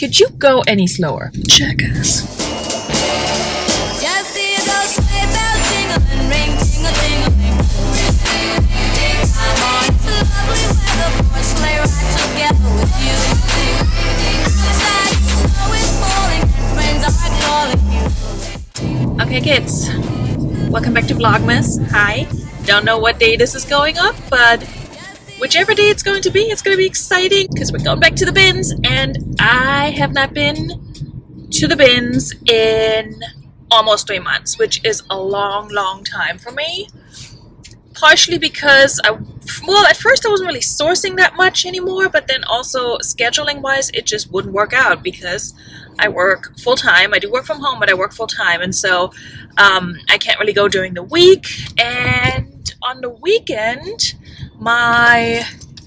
Could you go any slower? Jackass. Okay kids, welcome back to Vlogmas. Hi. Don't know what day this is going up, but whichever day it's going to be exciting because we're going back to the bins, and I have not been to the bins in almost 3 months, which is a long time for me. Partially because at first I wasn't really sourcing that much anymore, but then also scheduling wise it just wouldn't work out because I work full-time. I do work from home, but I work full-time, and so I can't really go during the week, and on the weekend my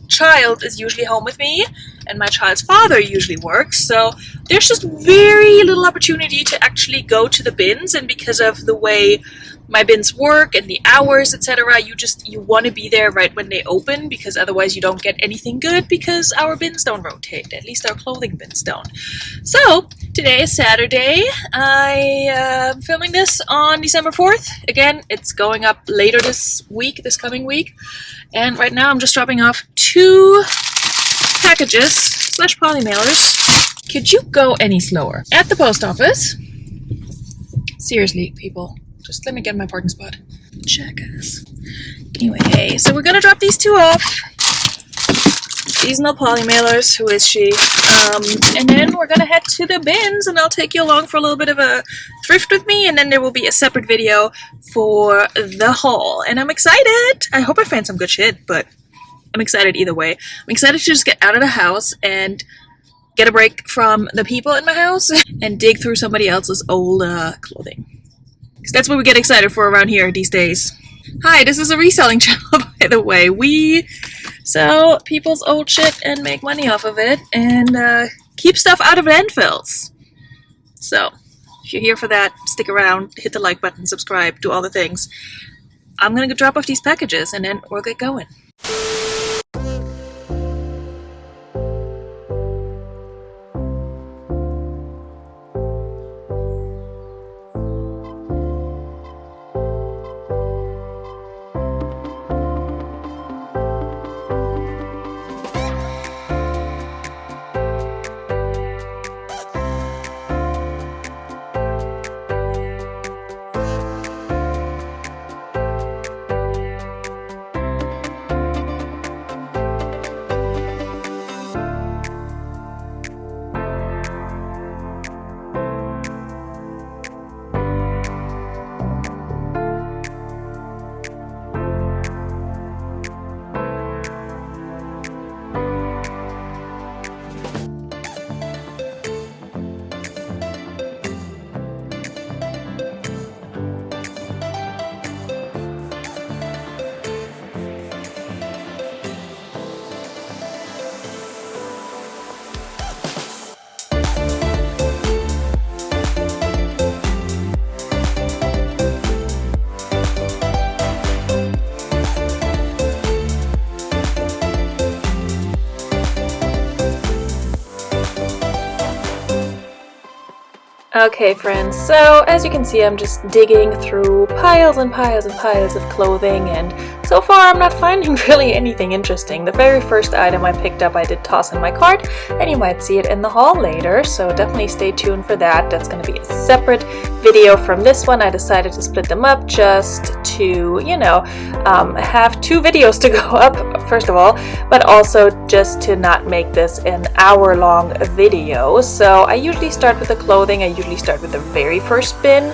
child is usually home with me and my child's father usually works, so there's just very little opportunity to actually go to the bins. And because of the way my bins work and the hours, etc., you want to be there right when they open, because otherwise you don't get anything good, because our bins don't rotate, at least our clothing bins don't. So today is Saturday. I am filming this on December 4th. Again, it's going up later this coming week, and right now I'm just dropping off 2 packages / poly mailers. Could you go any slower? At the post office. Seriously, people. Just let me get my parking spot. Jackass. Anyway, so we're gonna drop these 2 off. Seasonal poly mailers. Who is she? And then we're gonna head to the bins, and I'll take you along for a little bit of a thrift with me, and then there will be a separate video for the haul. And I'm excited. I hope I find some good shit, but I'm excited either way. I'm excited to just get out of the house and get a break from the people in my house and dig through somebody else's old clothing. Because that's what we get excited for around here these days. Hi, this is a reselling channel, by the way. We sell people's old shit and make money off of it, and keep stuff out of landfills. So, if you're here for that, stick around, hit the like button, subscribe, do all the things. I'm gonna go drop off these packages, and then we'll get going. Okay friends, so as you can see I'm just digging through piles and piles and piles of clothing, and so far I'm not finding really anything interesting. The very first item I picked up I did toss in my cart, and you might see it in the haul later, so definitely stay tuned for that. That's going to be a separate video from this one. I decided to split them up just to, you know, have 2 videos to go up, first of all, but also just to not make this an hour-long video. So I usually start with the clothing. I usually start with the very first bin,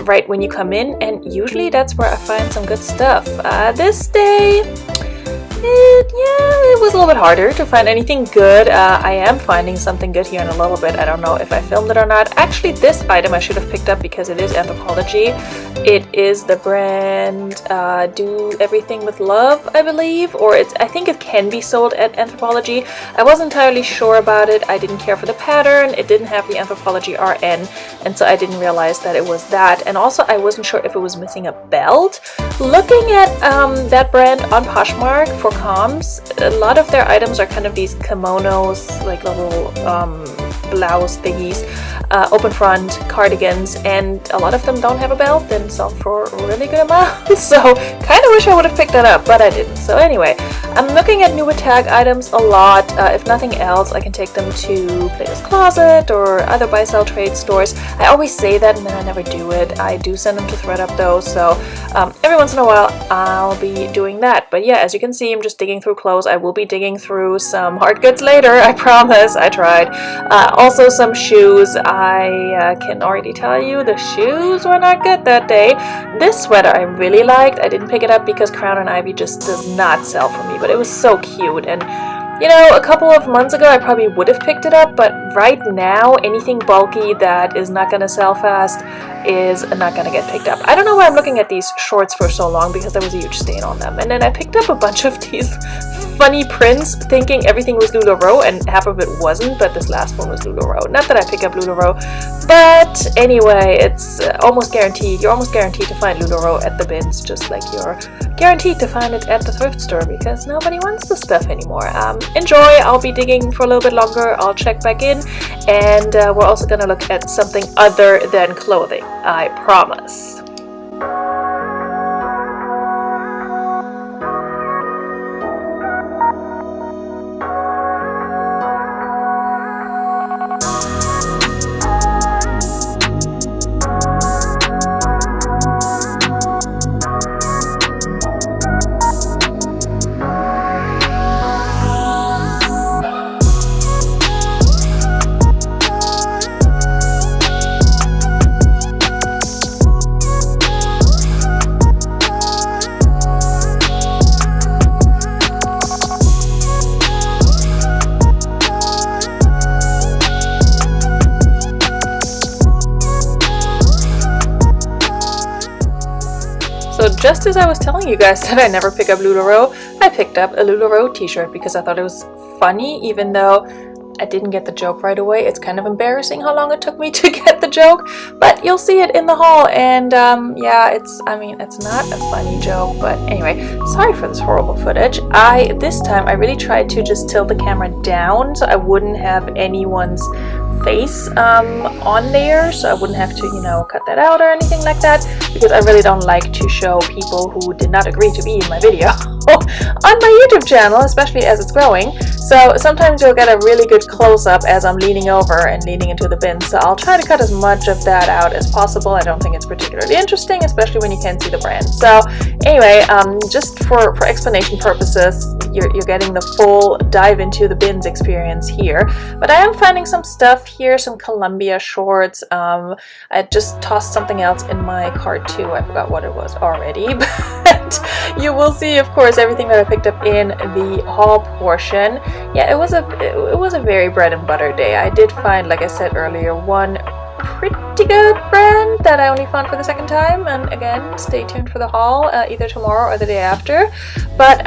right when you come in, and usually that's where I find some good stuff. This day, it was a little bit harder to find anything good. I am finding something good here in a little bit. I don't know if I filmed it or not. Actually, this item I should have picked up because it is Anthropologie. It is the brand Do Everything With Love, I believe, or I think it can be sold at Anthropologie. I wasn't entirely sure about it. I didn't care for the pattern. It didn't have the Anthropologie RN, and so I didn't realize that it was that. And also I wasn't sure if it was missing a belt. Looking at that brand on Poshmark for comms, a lot of their items are kind of these kimonos, like little blouse thingies, open front cardigans, and a lot of them don't have a belt and sell for a really good amount. So kind of wish I would have picked that up, but I didn't. So anyway, I'm looking at newer tag items a lot. If nothing else, I can take them to Plato's Closet or other buy sell trade stores. I always say that and then I never do it. I do send them to ThredUp though, so every once in a while I'll be doing that. But yeah, as you can see, I'm just digging through clothes. I will be digging through some hard goods later, I promise. I tried. Also some shoes. I can already tell you the shoes were not good that day. This sweater I really liked. I didn't pick it up because Crown and Ivy just does not sell for me, but it was so cute. And you know, a couple of months ago I probably would have picked it up, but right now anything bulky that is not going to sell fast is not going to get picked up. I don't know why I'm looking at these shorts for so long, because there was a huge stain on them. And then I picked up a bunch of these funny prints thinking everything was LuLaRoe, and half of it wasn't, but this last one was LuLaRoe. Not that I pick up LuLaRoe, but anyway, it's almost guaranteed. You're almost guaranteed to find LuLaRoe at the bins, just like you're guaranteed to find it at the thrift store, because nobody wants the stuff anymore. Enjoy. I'll be digging for a little bit longer. I'll check back in, and we're also going to look at something other than clothing, I promise. So just as I was telling you guys that I never pick up LuLaRoe, I picked up a LuLaRoe t-shirt because I thought it was funny, even though I didn't get the joke right away. It's kind of embarrassing how long it took me to get the joke, but you'll see it in the haul. And yeah, it's not a funny joke, but anyway, sorry for this horrible footage. This time I really tried to just tilt the camera down so I wouldn't have anyone's face on there, so I wouldn't have to, you know, cut that out or anything like that, because I really don't like to show people who did not agree to be in my video on my YouTube channel, especially as it's growing. So sometimes you'll get a really good close-up as I'm leaning over and leaning into the bin, so I'll try to cut as much of that out as possible. I don't think it's particularly interesting, especially when you can't see the brand. So anyway, just for explanation purposes, you're getting the full dive into the bins experience here. But I am finding some stuff here, some Columbia shorts. I just tossed something else in my cart too. I forgot what it was already, but you will see, of course, everything that I picked up in the haul portion. Yeah, it was a very bread and butter day. I did find, like I said earlier, one pretty good brand that I only found for the second time, and again, stay tuned for the haul either tomorrow or the day after. But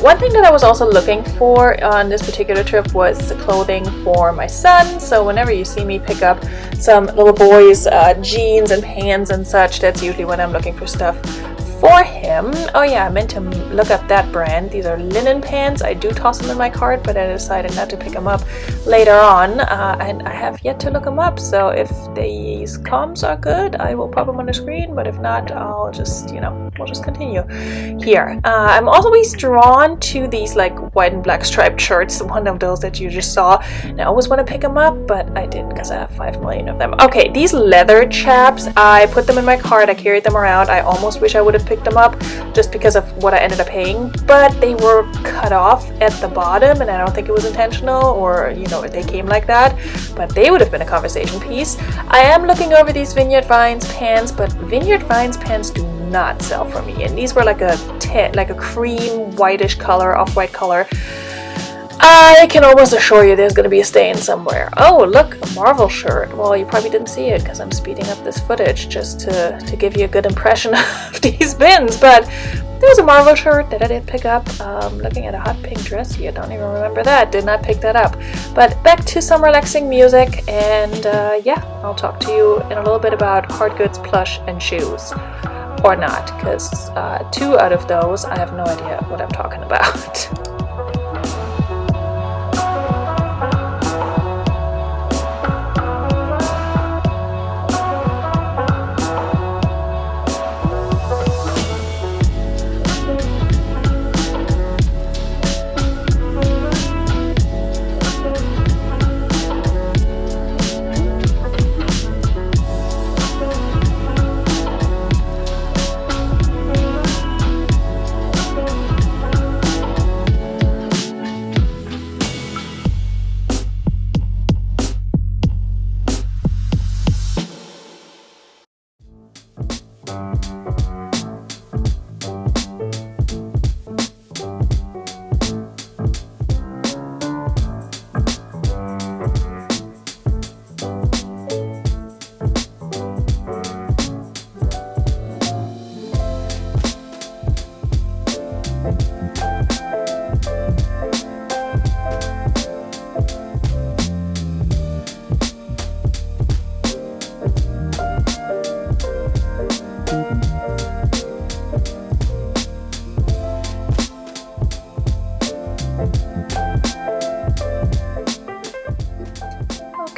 one thing that I was also looking for on this particular trip was clothing for my son. So whenever you see me pick up some little boys jeans and pants and such, that's usually when I'm looking for stuff for him. Oh yeah, I meant to look up that brand. These are linen pants. I do toss them in my cart, but I decided not to pick them up later on, and I have yet to look them up. So if these comms are good, I will pop them on the screen, but if not, I'll just, you know, we'll just continue here. I'm always drawn to these like white and black striped shirts, one of those that you just saw, and I always want to pick them up, but I didn't because I have 5 million of them. Okay, these leather chaps, I put them in my cart. I carried them around. I almost wish I would have picked them up just because of what I ended up paying, but they were cut off at the bottom, and I don't think it was intentional, or you know, they came like that, but they would have been a conversation piece. I am looking over these Vineyard Vines pants, but Vineyard Vines pants do not sell for me, and these were like a cream whitish color, off-white color. I can almost assure you there's going to be a stain somewhere. Oh, look, a Marvel shirt. Well, you probably didn't see it because I'm speeding up this footage just to give you a good impression of these bins. But there's a Marvel shirt that I did pick up. Looking at a hot pink dress here. Don't even remember that. Did not pick that up. But back to some relaxing music. And yeah, I'll talk to you in a little bit about hard goods, plush, and shoes. Or not, because 2 out of those, I have no idea what I'm talking about.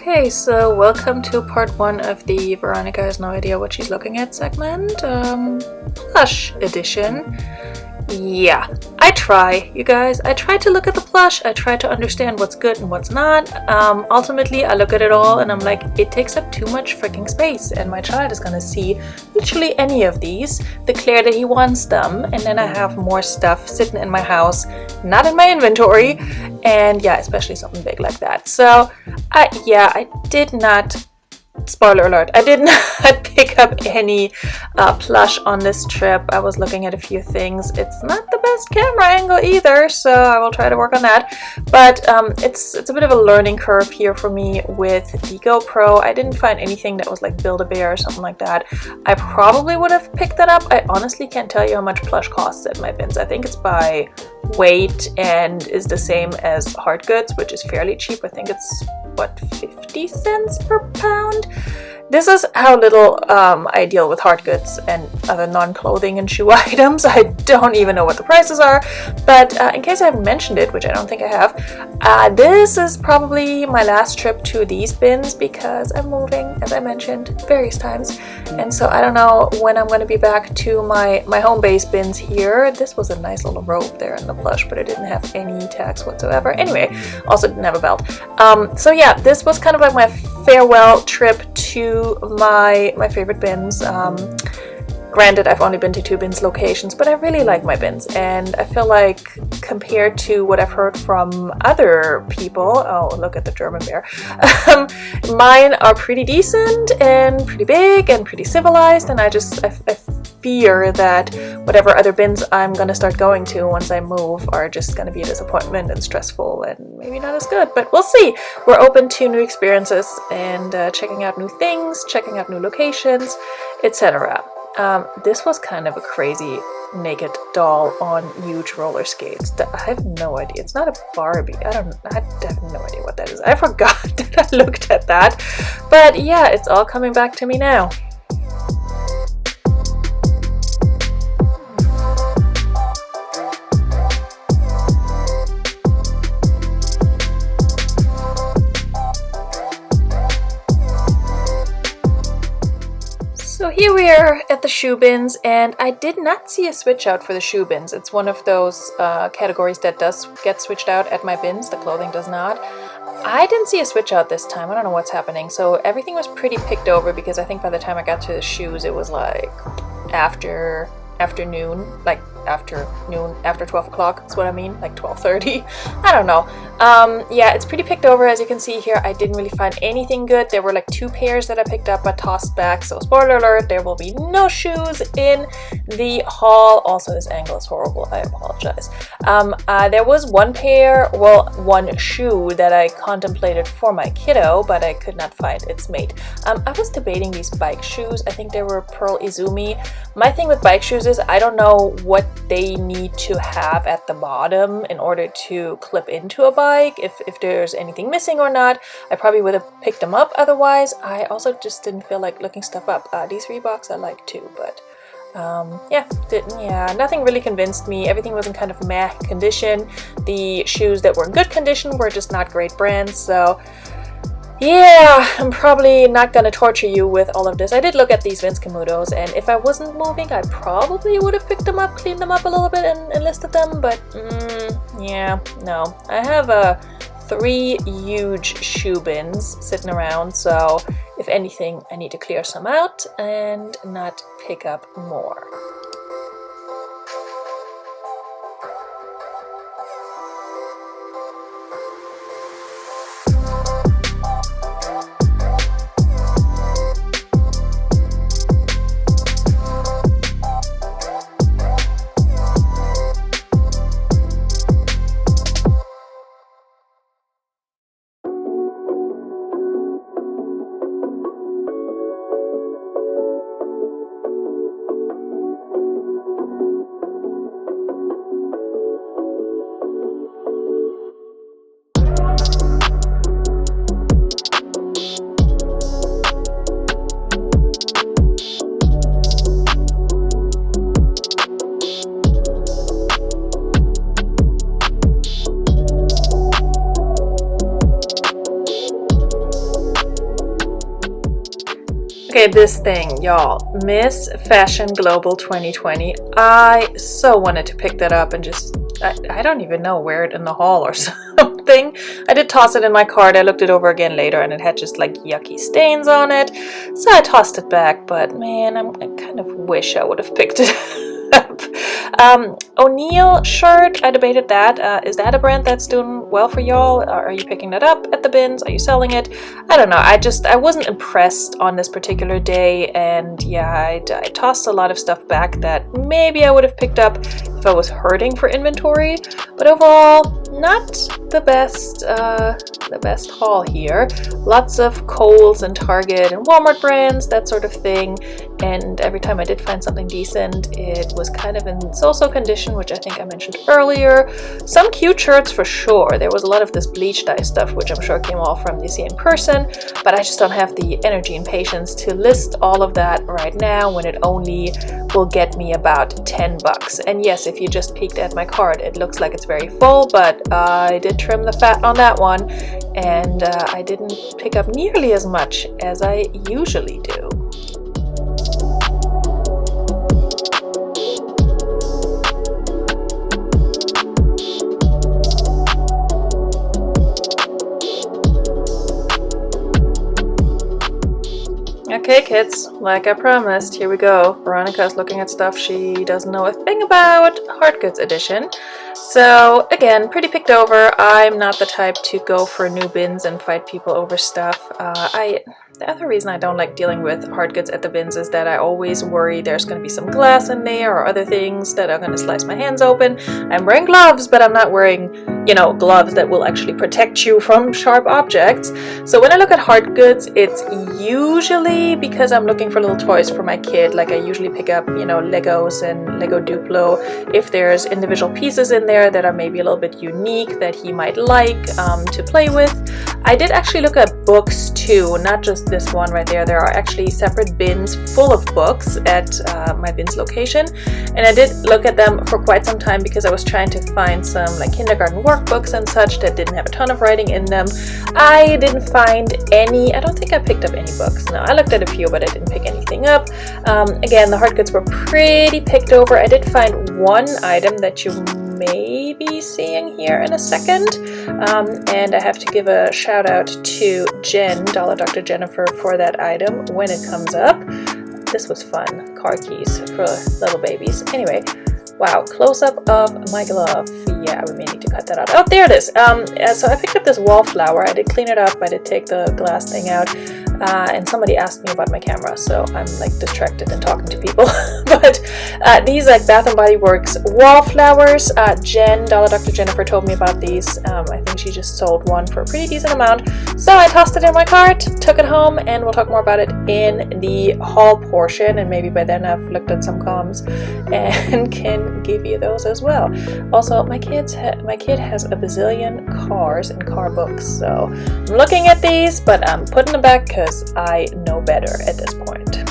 Okay, so welcome to part 1 of the Veronika has no idea what she's looking at segment, plush edition. Yeah, I try, you guys. I try to look at the plush. I try to understand what's good and what's not. Ultimately, I look at it all and I'm like, it takes up too much freaking space, and my child is gonna see literally any of these, declare that he wants them, and then I have more stuff sitting in my house, not in my inventory, and yeah, especially something big like that. So, I did not. Spoiler alert, I did not pick up any plush on this trip. I was looking at a few things. It's not the best camera angle either, so I will try to work on that. But it's a bit of a learning curve here for me with the GoPro. I didn't find anything that was like Build-A-Bear or something like that. I probably would have picked that up. I honestly can't tell you how much plush costs at my bins. I think it's by weight and is the same as hard goods, which is fairly cheap. I think it's what, 50 cents per pound? This is how little I deal with hard goods and other non-clothing and shoe items. I don't even know what the prices are, but in case I haven't mentioned it, which I don't think I have, this is probably my last trip to these bins because I'm moving, as I mentioned various times, and so I don't know when I'm going to be back to my home base bins here. This was a nice little robe there in the plush, but it didn't have any tags whatsoever. Anyway, also didn't have a belt. So yeah, this was kind of like my farewell trip to my favorite bins. Granted, I've only been to 2 bins locations, but I really like my bins, and I feel like compared to what I've heard from other people, oh, look at the German bear, mine are pretty decent and pretty big and pretty civilized, and I fear that whatever other bins I'm going to start going to once I move are just going to be a disappointment and stressful and maybe not as good, but we'll see. We're open to new experiences and checking out new things, checking out new locations, etc. This was kind of a crazy naked doll on huge roller skates. I have no idea. It's not a Barbie. I have no idea what that is. I forgot that I looked at that. But yeah, it's all coming back to me now. So here we are at the shoe bins, and I did not see a switch out for the shoe bins. It's one of those categories that does get switched out at my bins. The clothing does not. I didn't see a switch out this time. I don't know what's happening. So everything was pretty picked over because I think by the time I got to the shoes, it was like after 12 o'clock is what I mean, like 12:30. I don't know. Yeah, it's pretty picked over, as you can see here. I didn't really find anything good. There were like 2 pairs that I picked up but tossed back, so spoiler alert, there will be no shoes in the haul. Also, this angle is horrible, I apologize. There was 1 pair, well, 1 shoe that I contemplated for my kiddo, but I could not find its mate. I was debating these bike shoes. I think they were Pearl Izumi. My thing with bike shoes is I don't know what they need to have at the bottom in order to clip into a bike, if there's anything missing or not. I probably would have picked them up otherwise. I also just didn't feel like looking stuff up. These Reeboks I like too, but nothing really convinced me. Everything was in kind of meh condition. The shoes that were in good condition were just not great brands, so yeah, I'm probably not gonna torture you with all of this. I did look at these Vince Camutos, and if I wasn't moving, I probably would have picked them up, cleaned them up a little bit, and listed them, but yeah, no. I have 3 huge shoe bins sitting around, so if anything, I need to clear some out and not pick up more. Okay, this thing, y'all. Miss Fashion Global 2020. I so wanted to pick that up and just, I don't even know, wear it in the hall or something. I did toss it in my cart. I looked it over again later and it had just like yucky stains on it. So I tossed it back, but man, I kind of wish I would have picked it up. O'Neill shirt, I debated that. Is that a brand that's doing well for y'all? Are you picking that up at the bins? Are you selling it? I don't know. I wasn't impressed on this particular day, and yeah, I tossed a lot of stuff back that maybe I would have picked up if I was hurting for inventory. But overall, not the best haul here. Lots of Kohl's and Target and Walmart brands, that sort of thing. And every time I did find something decent, it was kind of in so-so condition, which I think I mentioned earlier. Some cute shirts for sure. There was a lot of this bleach dye stuff, which I'm sure came all from DC in person, but I just don't have the energy and patience to list all of that right now when it only will get me about 10 bucks. And yes, if you just peeked at my cart, it looks like it's very full, but I did trim the fat on that one, and I didn't pick up nearly as much as I usually do. Okay, kids, like I promised, here we go. Veronika is looking at stuff she doesn't know a thing about, hard goods edition. So again, pretty picked over. I'm not the type to go for new bins and fight people over stuff. The other reason I don't like dealing with hard goods at the bins is that I always worry there's going to be some glass in there or other things that are going to slice my hands open. I'm wearing gloves, but I'm not wearing, gloves that will actually protect you from sharp objects. So when I look at hard goods, it's usually because I'm looking for little toys for my kid. Like I usually pick up, Legos and Lego Duplo. If there's individual pieces in there that are maybe a little bit unique that he might like to play with. I did actually look at books too, not just this one right there. There are actually separate bins full of books at my BINS location, and I did look at them for quite some time because I was trying to find some like kindergarten workbooks and such that didn't have a ton of writing in them. I didn't find any. I don't think I picked up any books. No, I looked at a few, but I didn't pick anything up. Again, the hard goods were pretty picked over. I did find one item that you may be seeing here in a second, and I have to give a shout out to Jen, Dr. Jennifer, for that item when it comes up. This was fun. Car keys for little babies. Anyway, wow, close up of my glove. Yeah, we may need to cut that out. Oh, there it is. So I picked up this wallflower. I did clean it up. I did take the glass thing out. And somebody asked me about my camera, so I'm like distracted and talking to people. But these like Bath & Body Works wallflowers, Jen, Dr. Jennifer told me about these. I think she just sold one for a pretty decent amount. So I tossed it in my cart, took it home, and we'll talk more about it in the haul portion. And maybe by then I've looked at some comms and can give you those as well. Also, my kid has a bazillion cars and car books, so I'm looking at these, but I'm putting them back because I know better at this point.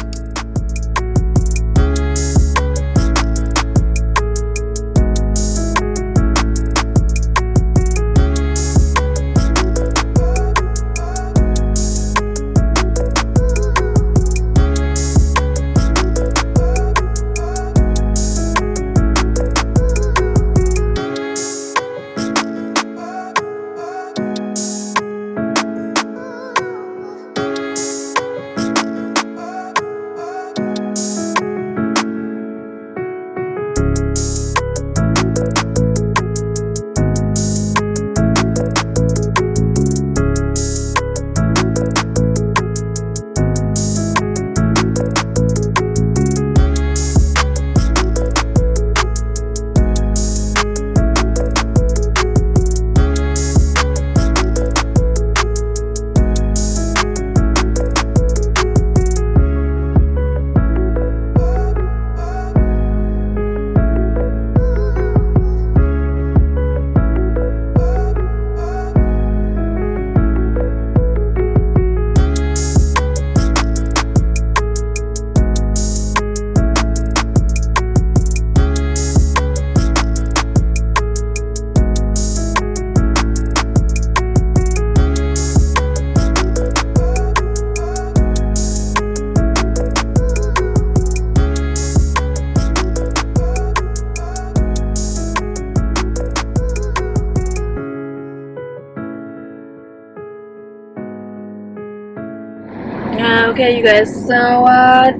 Okay, you guys, so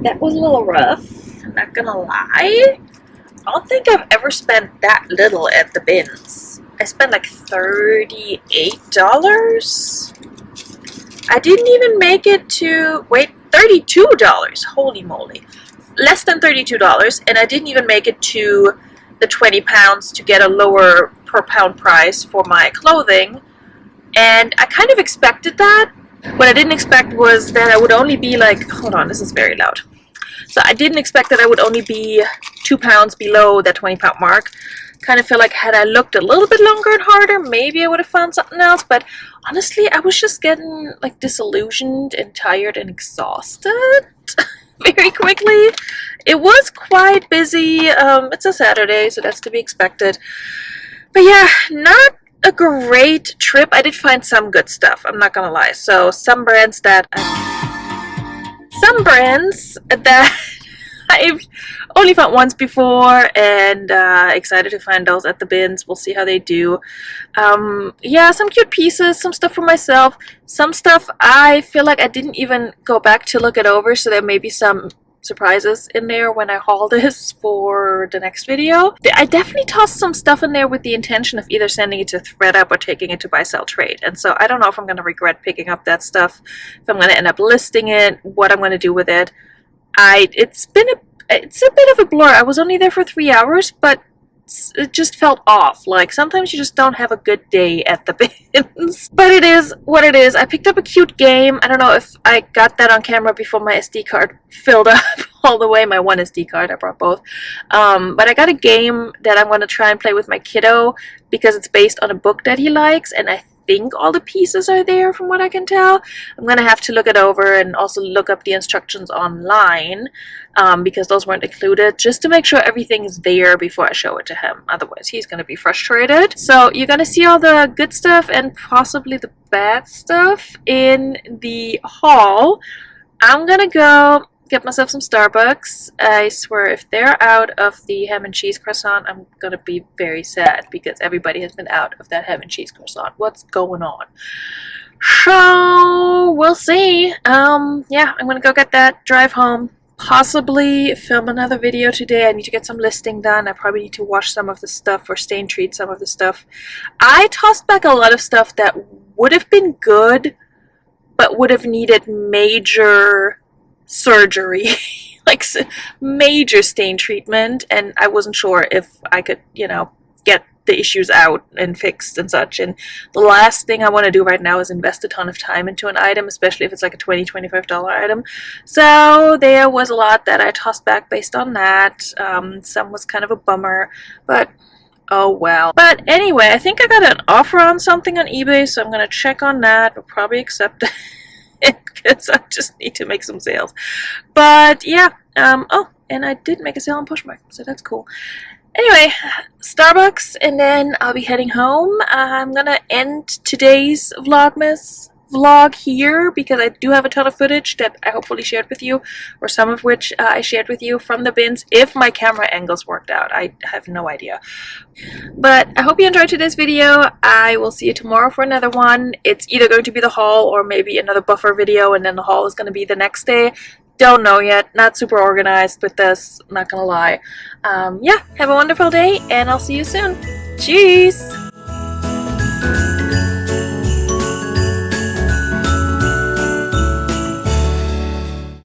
that was a little rough, I'm not gonna lie. I don't think I've ever spent that little at the bins. I spent like $38. I didn't even make it to, wait, $32. Holy moly. Less than $32, and I didn't even make it to the 20 pounds to get a lower per pound price for my clothing. And I kind of expected that. What I didn't expect was that I would only be like, hold on, this is very loud. So I didn't expect that I would only be 2 pounds below that 20 pound mark. Kind of feel like had I looked a little bit longer and harder, maybe I would have found something else. But honestly, I was just getting like disillusioned and tired and exhausted very quickly. It was quite busy. It's a Saturday, so that's to be expected. But yeah, not a great trip. I did find some good stuff, I'm not gonna lie. So some brands that I've only found once before, and excited to find those at the bins. We'll see how they do. Yeah, some cute pieces, some stuff for myself, some stuff I feel like I didn't even go back to look it over, so there may be some surprises in there when I haul this for the next video. I definitely tossed some stuff in there with the intention of either sending it to ThredUp or taking it to buy, sell, trade. And so I don't know if I'm going to regret picking up that stuff, if I'm going to end up listing it, what I'm going to do with it. It's a bit of a blur. I was only there for 3 hours, but it just felt off. Like sometimes you just don't have a good day at the bins. But it is what it is. I picked up a cute game. I don't know if I got that on camera before my SD card filled up all the way. My one SD card, I brought both. But I got a game that I'm going to try and play with my kiddo because it's based on a book that he likes, and I think all the pieces are there from what I can tell. I'm gonna have to look it over and also look up the instructions online because those weren't included, just to make sure everything is there before I show it to him. Otherwise he's gonna be frustrated. So you're gonna see all the good stuff and possibly the bad stuff in the haul. I'm gonna go get myself some Starbucks. I swear if they're out of the ham and cheese croissant, I'm gonna be very sad because everybody has been out of that ham and cheese croissant. What's going on? So we'll see. Yeah, I'm gonna go get that, drive home, possibly film another video today. I need to get some listing done. I probably need to wash some of the stuff or stain treat some of the stuff. I tossed back a lot of stuff that would have been good but would have needed major surgery, like major stain treatment, and I wasn't sure if I could, you know, get the issues out and fixed and such. And the last thing I want to do right now is invest a ton of time into an item, especially if it's like a $20-$25 item. So there was a lot that I tossed back based on that. Some was kind of a bummer, but oh well. But anyway, I think I got an offer on something on eBay, so I'm gonna check on that. I'll probably accept it because I just need to make some sales. But yeah, oh, and I did make a sale on Pushmark, so that's cool. Anyway, Starbucks, and then I'll be heading home. I'm gonna end today's Vlogmas vlog here because I do have a ton of footage that I hopefully shared with you, or some of which I shared with you from the bins, if my camera angles worked out. I have no idea. But I hope you enjoyed today's video. I will see you tomorrow for another one. It's either going to be the haul or maybe another buffer video, and then the haul is going to be the next day. Don't know yet. Not super organized with this, not gonna lie. Yeah, have a wonderful day, and I'll see you soon. Cheers!